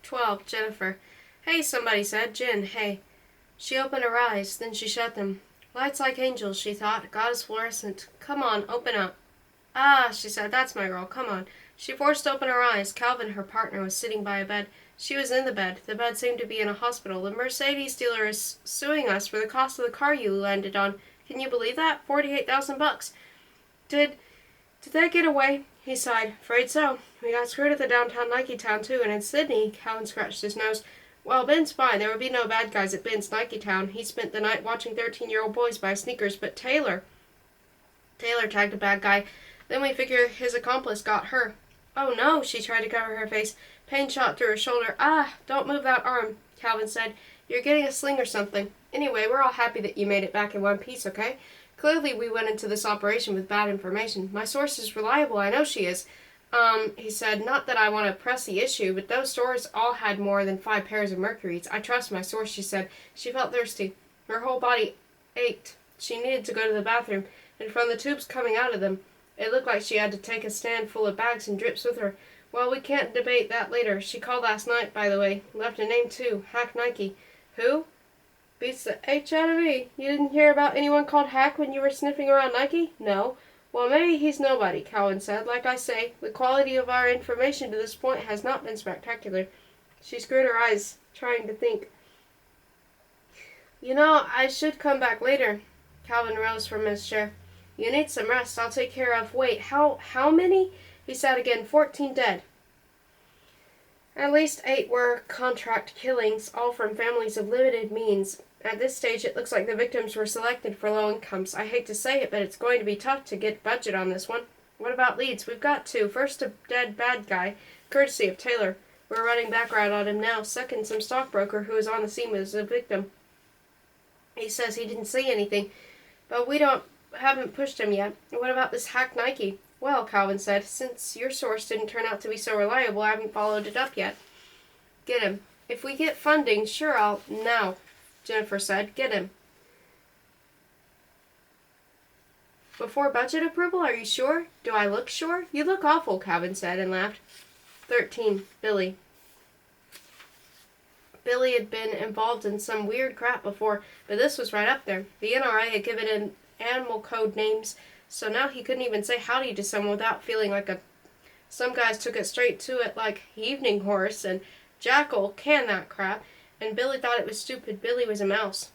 12. Jennifer. Hey, somebody said. Jen, hey. She opened her eyes, then she shut them. Lights like angels, she thought. God is fluorescent. Come on, open up. Ah, she said, that's my girl. Come on. She forced open her eyes. Calvin, her partner, was sitting by a bed. She was in the bed. The bed seemed to be in a hospital. The Mercedes dealer is suing us for the cost of the car you landed on. Can you believe that? $48,000. Did they get away? He sighed. Afraid so. We got screwed at the downtown Nike town, too, and in Sydney. Calvin scratched his nose. Well, Ben's fine. There would be no bad guys at Ben's Nike town. He spent the night watching 13-year-old boys buy sneakers, but Taylor tagged a bad guy. Then we figure his accomplice got her. Oh, no, she tried to cover her face. Pain shot through her shoulder. Ah, don't move that arm, Calvin said. You're getting a sling or something. Anyway, we're all happy that you made it back in one piece, okay? Clearly we went into this operation with bad information. My source is reliable, I know she is. He said, not that I want to press the issue, but those stores all had more than 5 pairs of Mercuries. I trust my source, she said. She felt thirsty. Her whole body ached. She needed to go to the bathroom, and from the tubes coming out of them, it looked like she had to take a stand full of bags and drips with her. Well, we can't debate that later. She called last night, by the way. Left a name, too. Hack Nike. Who? Beats the H out of me. You didn't hear about anyone called Hack when you were sniffing around Nike? No. Well, maybe he's nobody, Calvin said. Like I say, the quality of our information to this point has not been spectacular. She screwed her eyes, trying to think. You know, I should come back later. Calvin rose from his chair. You need some rest. I'll take care of. Wait, how many? He said again. 14 dead. At least 8 were contract killings, all from families of limited means. At this stage, it looks like the victims were selected for low incomes. I hate to say it, but it's going to be tough to get budget on this one. What about leads? We've got 2. First, a dead bad guy, courtesy of Taylor. We're running background on him now. Second, some stockbroker who was on the scene as a victim. He says he didn't see anything, but we haven't pushed him yet. What about this Hack Nike? Well, Calvin said, since your source didn't turn out to be so reliable, I haven't followed it up yet. Get him. If we get funding, sure I'll... Now, Jennifer said, get him. Before budget approval, are you sure? Do I look sure? You look awful, Calvin said and laughed. 13. Billy. Billy had been involved in some weird crap before, but this was right up there. The NRA had given him animal code names, so now he couldn't even say howdy to someone without feeling like a... Some guys took it straight to it like evening horse and jackal, can that crap, and Billy thought it was stupid. Billy was a mouse.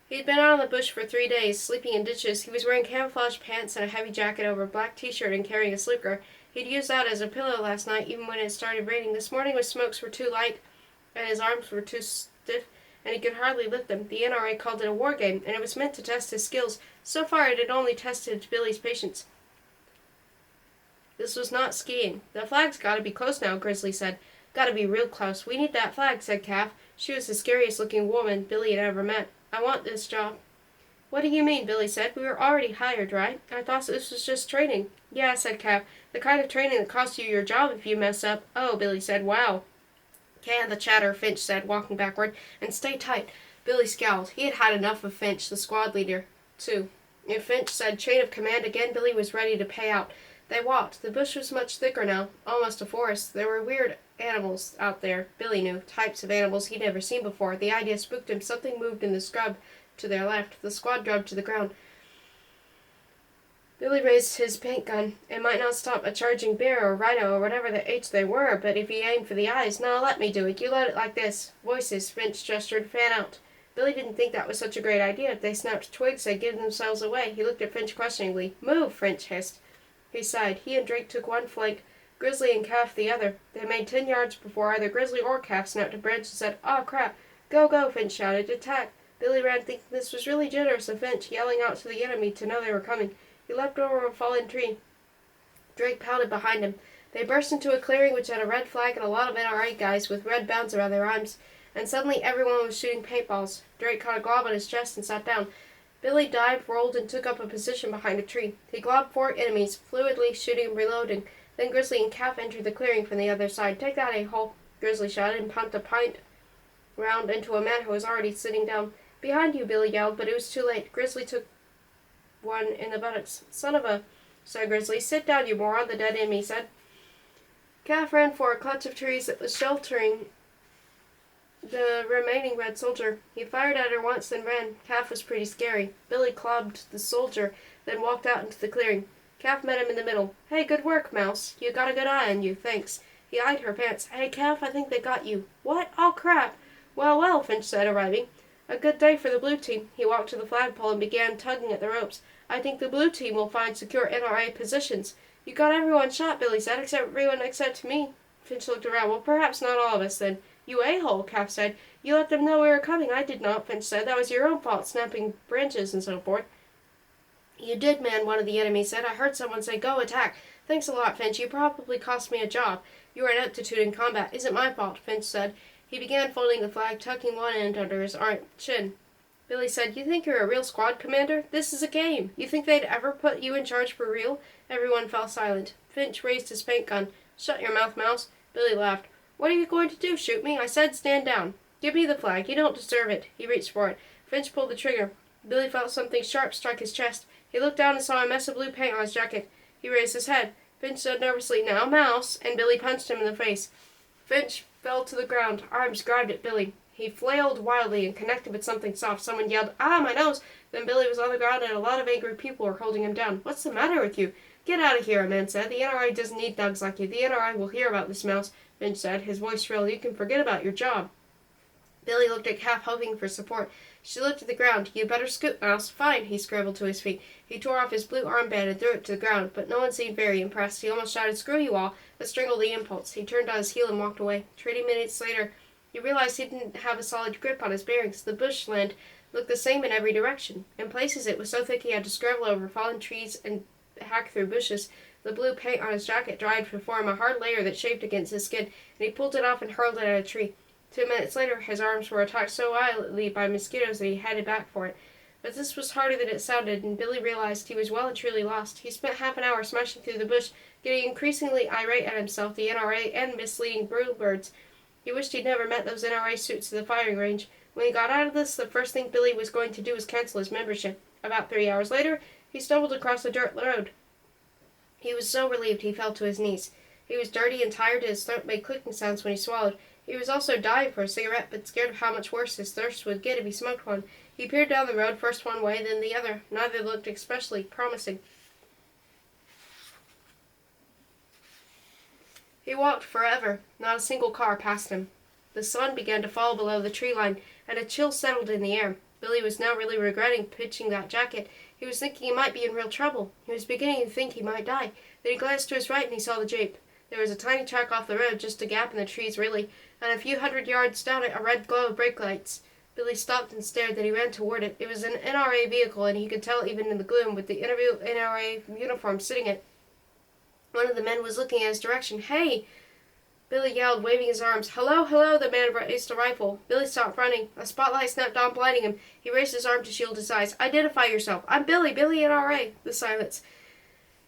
He'd been out on the bush for 3 days, sleeping in ditches. He was wearing camouflage pants and a heavy jacket over a black t-shirt and carrying a sleeper. He'd used that as a pillow last night, even when it started raining. This morning his smokes were too light and his arms were too stiff, and he could hardly lift them. The NRA called it a war game, and it was meant to test his skills. So far it had only tested Billy's patience. This was not skiing. The flag's got to be close now, Grizzly said. Got to be real close. We need that flag, said Calf. She was the scariest-looking woman Billy had ever met. I want this job. What do you mean, Billy said. We were already hired, right? I thought this was just training. Yeah, said Calf. The kind of training that costs you your job if you mess up. Oh, Billy said. Wow. Can the chatter, Finch said, walking backward. And stay tight. Billy scowled. He had had enough of Finch, the squad leader, too. If Finch said chain of command again, Billy was ready to pay out. They walked. The bush was much thicker now, almost a forest. There were weird animals out there, Billy knew, types of animals he'd never seen before. The idea spooked him. Something moved in the scrub to their left. The squad dropped to the ground. Billy raised his paint gun. It might not stop a charging bear or rhino or whatever the H they were, but if he aimed for the eyes, now let me do it. You let it like this. Voices, Finch gestured, fan out. Billy didn't think that was such a great idea. If they snapped twigs, they'd give themselves away. He looked at Finch questioningly. Move, Finch hissed. He sighed. He and Drake took one flank, Grizzly and Calf the other. They made 10 yards before either Grizzly or Calf snapped a branch and said, "Aw, crap. Go, go," Finch shouted. Attack. Billy ran, thinking this was really generous of Finch, yelling out to the enemy to know they were coming. He leapt over a fallen tree. Drake pouted behind him. They burst into a clearing which had a red flag and a lot of NRA guys with red bands around their arms, and suddenly everyone was shooting paintballs. Drake caught a glob on his chest and sat down. Billy dived, rolled, and took up a position behind a tree. He globbed 4 enemies, fluidly shooting and reloading. Then Grizzly and Calf entered the clearing from the other side. "Take that, a-hole," Grizzly shouted, and pumped a pint round into a man who was already sitting down. "Behind you," Billy yelled, but it was too late. Grizzly took one in the buttocks. "Son of a," said Grizzly. "Sit down, you moron," the dead enemy said. Calf ran for a clutch of trees that was sheltering the remaining red soldier. He fired at her once and ran. Calf was pretty scary. Billy clobbed the soldier, then walked out into the clearing. Calf met him in the middle. Hey, good work, Mouse. You got a good eye on you, thanks. He eyed her pants. Hey, Calf, I think they got you. What? Oh, crap. Well, well, Finch said, arriving. A good day for the blue team. He walked to the flagpole and began tugging at the ropes. I think the blue team will find secure NRA positions. You got everyone shot, Billy said, everyone except me. Finch looked around. Well, perhaps not all of us, then. You a-hole, Calf said. You let them know we were coming. I did not, Finch said. That was your own fault, snapping branches and so forth. You did, man, one of the enemy said. I heard someone say, go attack. Thanks a lot, Finch. You probably cost me a job. You were an aptitude in combat. Isn't my fault, Finch said. He began folding the flag, tucking one end under his chin. Billy said, you think you're a real squad commander? This is a game. You think they'd ever put you in charge for real? Everyone fell silent. Finch raised his paint gun. Shut your mouth, Mouse. Billy laughed. What are you going to do, shoot me? I said stand down. Give me the flag. You don't deserve it. He reached for it. Finch pulled the trigger. Billy felt something sharp strike his chest. He looked down and saw a mess of blue paint on his jacket. He raised his head. Finch said nervously, now, Mouse, and Billy punched him in the face. Finch fell to the ground. Arms grabbed at Billy. He flailed wildly and connected with something soft. Someone yelled, ah, my nose! Then Billy was on the ground and a lot of angry people were holding him down. What's the matter with you? Get out of here, a man said. The NRA doesn't need thugs like you. The NRA will hear about this, Mouse, Finch said, his voice shrill. You can forget about your job. Billy looked at Calf, hoping for support. She looked at the ground. You better scoot, Mouse. Fine, he scrambled to his feet. He tore off his blue armband and threw it to the ground, but no one seemed very impressed. He almost shouted, screw you all, but strangled the impulse. He turned on his heel and walked away. 20 minutes later, he realized he didn't have a solid grip on his bearings. The bushland looked the same in every direction. In places it was so thick he had to scramble over fallen trees and hack through bushes. The blue paint on his jacket dried to form a hard layer that chafed against his skin, and he pulled it off and hurled it at a tree. 2 minutes later, his arms were attacked so violently by mosquitoes that he headed back for it. But this was harder than it sounded, and Billy realized he was well and truly lost. He spent half an hour smashing through the bush, getting increasingly irate at himself, the NRA, and misleading bluebirds. He wished he'd never met those NRA suits at the firing range. When he got out of this, the first thing Billy was going to do was cancel his membership. About 3 hours later, he stumbled across a dirt road. He was so relieved he fell to his knees. He was dirty and tired, and his throat made clicking sounds when he swallowed. He was also dying for a cigarette, but scared of how much worse his thirst would get if he smoked one. He peered down the road, first one way, then the other. Neither looked especially promising. He walked forever. Not a single car passed him. The sun began to fall below the tree line, and a chill settled in the air. Billy was now really regretting pitching that jacket. He was thinking he might be in real trouble. He was beginning to think he might die. Then he glanced to his right and he saw the jeep. There was a tiny track off the road, just a gap in the trees really, and a few hundred yards down it a red glow of brake lights. Billy stopped and stared, then he ran toward it. It was an NRA vehicle, and he could tell even in the gloom, with the NRA uniform sitting it. One of the men was looking at his direction. Hey! Billy yelled, waving his arms. Hello, hello, the man raised a rifle. Billy stopped running. A spotlight snapped on, blinding him. He raised his arm to shield his eyes. Identify yourself. I'm Billy NRA. The silence.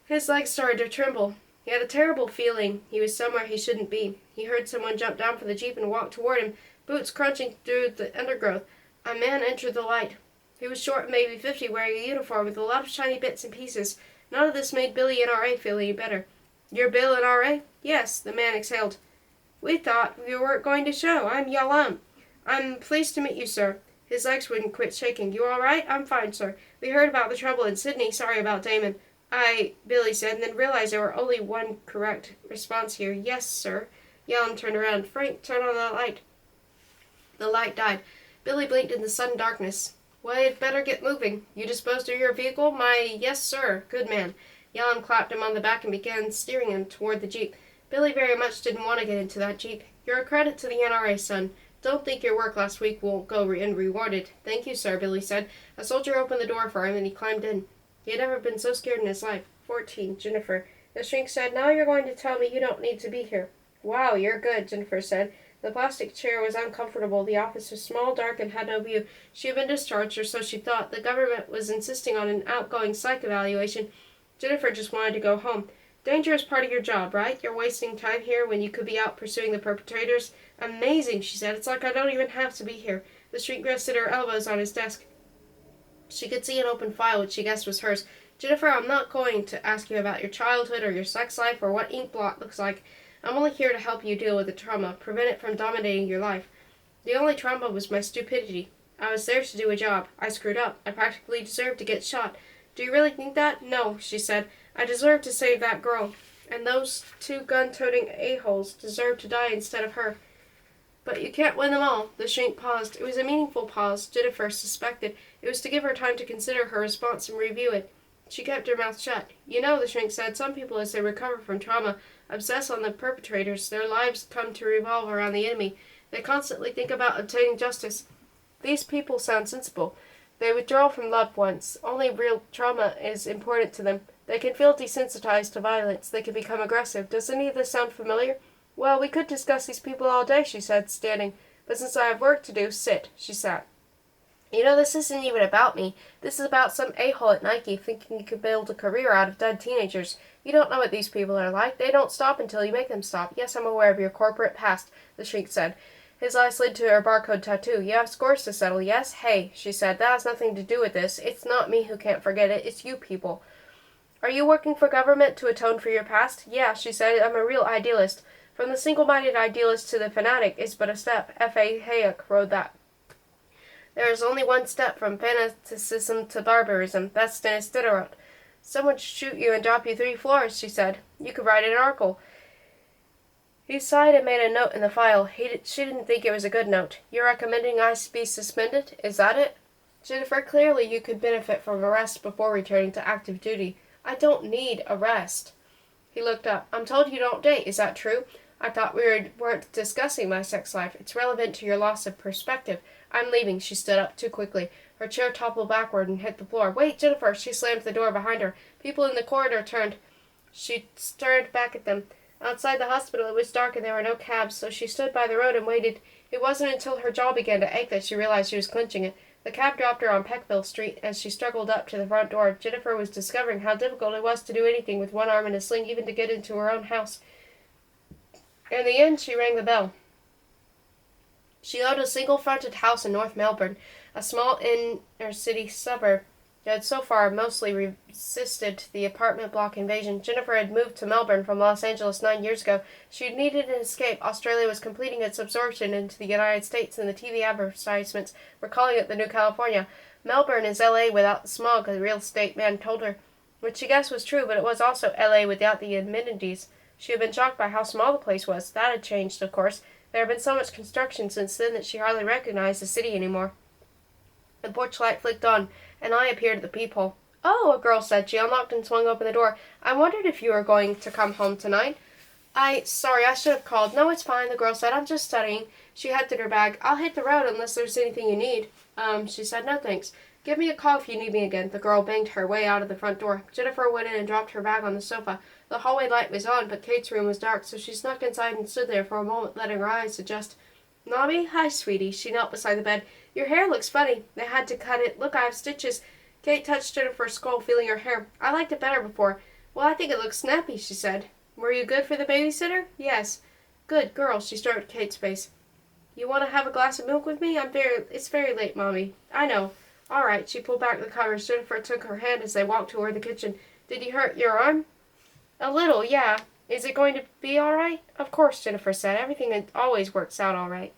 His legs started to tremble. He had a terrible feeling he was somewhere he shouldn't be. He heard someone jump down from the jeep and walk toward him, boots crunching through the undergrowth. A man entered the light. He was short, maybe 50, wearing a uniform with a lot of shiny bits and pieces. None of this made Billy NRA feel any better. You're Bill NRA? Yes, the man exhaled. We thought you weren't going to show. I'm Yalam. I'm pleased to meet you, sir. His legs wouldn't quit shaking. You all right? I'm fine, sir. We heard about the trouble in Sydney. Sorry about Damon. Billy said, and then realized there were only one correct response here. Yes, sir. Yalam turned around. Frank, turn on the light. The light died. Billy blinked in the sudden darkness. Well, you'd better get moving. You disposed of your vehicle? Yes, sir. Good man. Yalam clapped him on the back and began steering him toward the jeep. Billy very much didn't want to get into that jeep. You're a credit to the NRA, son. Don't think your work last week won't go unrewarded. Thank you, sir, Billy said. A soldier opened the door for him, and he climbed in. He had never been so scared in his life. 14, Jennifer. The shrink said, now you're going to tell me you don't need to be here. Wow, you're good, Jennifer said. The plastic chair was uncomfortable. The office was small, dark, and had no view. She had been discharged, or so she thought. The government was insisting on an outgoing psych evaluation. Jennifer just wanted to go home. Danger is part of your job, right? You're wasting time here when you could be out pursuing the perpetrators. Amazing, she said. It's like I don't even have to be here. The shrink rested her elbows on his desk. She could see an open file, which she guessed was hers. Jennifer, I'm not going to ask you about your childhood or your sex life or what ink blot looks like. I'm only here to help you deal with the trauma, prevent it from dominating your life. The only trauma was my stupidity. I was there to do a job. I screwed up. I practically deserved to get shot. Do you really think that? No, she said. I deserve to save that girl. And those two gun-toting a-holes deserve to die instead of her. But you can't win them all. The shrink paused. It was a meaningful pause, Jennifer suspected. It was to give her time to consider her response and review it. She kept her mouth shut. You know, the shrink said, some people, as they recover from trauma, obsess on the perpetrators. Their lives come to revolve around the enemy. They constantly think about obtaining justice. These people sound sensible. They withdraw from loved ones. Only real trauma is important to them. They can feel desensitized to violence. They can become aggressive. Does any of this sound familiar? Well, we could discuss these people all day, she said, standing. But since I have work to do, sit. She sat. You know, this isn't even about me. This is about some a-hole at Nike thinking he could build a career out of dead teenagers. You don't know what these people are like. They don't stop until you make them stop. Yes, I'm aware of your corporate past, the shrink said. His eye slid to her barcode tattoo. You have scores to settle, yes? Hey, she said, that has nothing to do with this. It's not me who can't forget it. It's you people. Are you working for government to atone for your past? Yeah, she said. I'm a real idealist. From the single-minded idealist to the fanatic is but a step. F.A. Hayek wrote that. There is only one step from fanaticism to barbarism. That's Dennis Diderot. Someone should shoot you and drop you 3 floors, she said. You could write an article. He sighed and made a note in the file. She didn't think it was a good note. You're recommending I be suspended? Is that it? Jennifer, clearly you could benefit from a rest before returning to active duty. I don't need a rest. He looked up. I'm told you don't date. Is that true? I thought we weren't discussing my sex life. It's relevant to your loss of perspective. I'm leaving. She stood up too quickly. Her chair toppled backward and hit the floor. Wait, Jennifer! She slammed the door behind her. People in the corridor turned. She stared back at them. Outside the hospital it was dark and there were no cabs, so she stood by the road and waited. It wasn't until her jaw began to ache that she realized she was clenching it. The cab dropped her on Peckville Street. As she struggled up to the front door, Jennifer was discovering how difficult it was to do anything with one arm in a sling, even to get into her own house. In the end, she rang the bell. She owned a single-fronted house in North Melbourne, a small inner-city suburb that had so far mostly resisted the apartment block invasion. Jennifer had moved to Melbourne from Los Angeles 9 years ago. She needed an escape. Australia was completing its absorption into the United States, and the TV advertisements were calling it the New California. Melbourne is L.A. without the smog, a real estate man told her, which she guessed was true, but it was also L.A. without the amenities. She had been shocked by how small the place was. That had changed, of course. There had been so much construction since then that she hardly recognized the city anymore. The porch light flicked on. An eye appeared at the peephole. Oh, a girl said. She unlocked and swung open the door. I wondered if you were going to come home tonight. Sorry, I should have called. No, it's fine, the girl said. I'm just studying. She hefted her bag. I'll hit the road unless there's anything you need. She said, no thanks. Give me a call if you need me again. The girl banged her way out of the front door. Jennifer went in and dropped her bag on the sofa. The hallway light was on, but Kate's room was dark, so she snuck inside and stood there for a moment, letting her eyes adjust. Nobby? Hi, sweetie. She knelt beside the bed. Your hair looks funny. They had to cut it. Look, I have stitches. Kate touched Jennifer's skull, feeling her hair. I liked it better before. Well, I think it looks snappy, she said. Were you good for the babysitter? Yes. Good girl, she stroked Kate's face. You want to have a glass of milk with me? It's very late, Mommy. I know. All right. She pulled back the covers. Jennifer took her hand as they walked toward the kitchen. Did you hurt your arm? A little, yeah. Is it going to be all right? Of course, Jennifer said. Everything always works out all right.